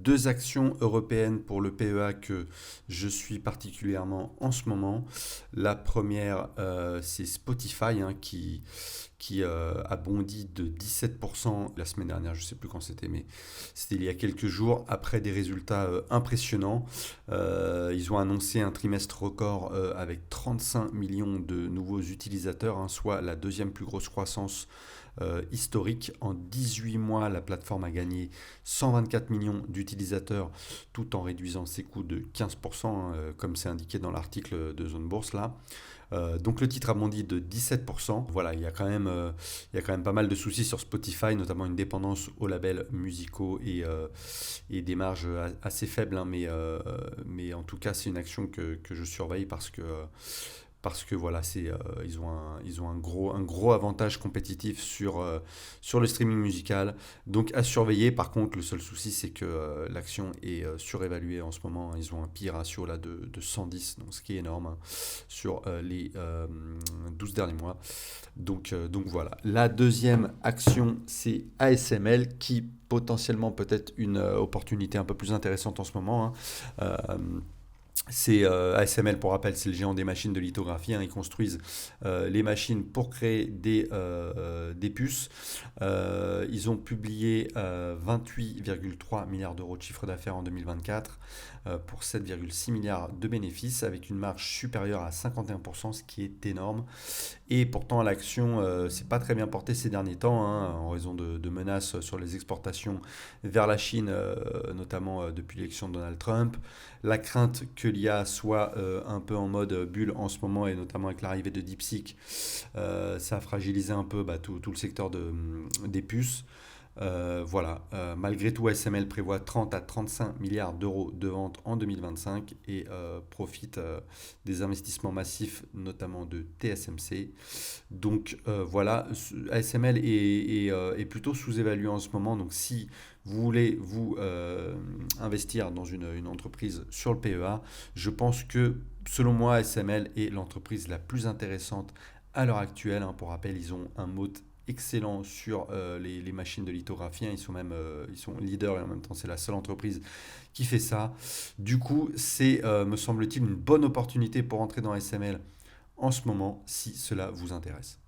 deux actions européennes pour le PEA que je suis particulièrement en ce moment. La première, c'est Spotify qui a bondi de 17% la semaine dernière, je ne sais plus quand c'était, mais c'était il y a quelques jours, après des résultats impressionnants. Ils ont annoncé un trimestre record avec 35 millions de nouveaux utilisateurs, hein, soit la deuxième plus grosse croissance historique. En 18 mois, la plateforme a gagné 124 millions d'utilisateurs tout en réduisant ses coûts de 15%, hein, comme c'est indiqué dans l'article de Zone Bourse là. Donc le titre a bondi de 17%. Voilà, il y a quand même pas mal de soucis sur Spotify, notamment une dépendance aux labels musicaux et des marges assez faibles, hein, mais en tout cas c'est une action que je surveille parce que voilà, ils ont un gros avantage compétitif sur le streaming musical. Donc à surveiller. Par contre, le seul souci, c'est que l'action est surévaluée en ce moment. Ils ont un PI ratio là de 110, donc, ce qui est énorme, hein, sur les 12 derniers mois. Donc voilà. La deuxième action, c'est ASML qui potentiellement peut-être une opportunité un peu plus intéressante en ce moment, hein. C'est ASML, pour rappel, c'est le géant des machines de lithographie, hein. Ils construisent les machines pour créer des puces. Ils ont publié 28,3 milliards d'euros de chiffre d'affaires en 2024 pour 7,6 milliards de bénéfices avec une marge supérieure à 51%, ce qui est énorme. Et pourtant, l'action s'est pas très bien portée ces derniers temps, hein, en raison de menaces sur les exportations vers la Chine, notamment depuis l'élection de Donald Trump. La crainte que l'IA soit un peu en mode bulle en ce moment, et notamment avec l'arrivée de DeepSeek, ça a fragilisé un peu tout le secteur des puces. Voilà. Malgré tout, SML prévoit 30 à 35 milliards d'euros de ventes en 2025 et profite des investissements massifs, notamment de TSMC. Donc voilà, ASML est plutôt sous-évalué en ce moment. Donc si vous voulez vous investir dans une entreprise sur le PEA, je pense que selon moi, ASML est l'entreprise la plus intéressante à l'heure actuelle, hein. Pour rappel, ils ont un mode excellent sur les machines de lithographie, hein. Ils sont leaders et en même temps c'est la seule entreprise qui fait ça. Du coup, c'est me semble-t-il une bonne opportunité pour entrer dans SML en ce moment si cela vous intéresse.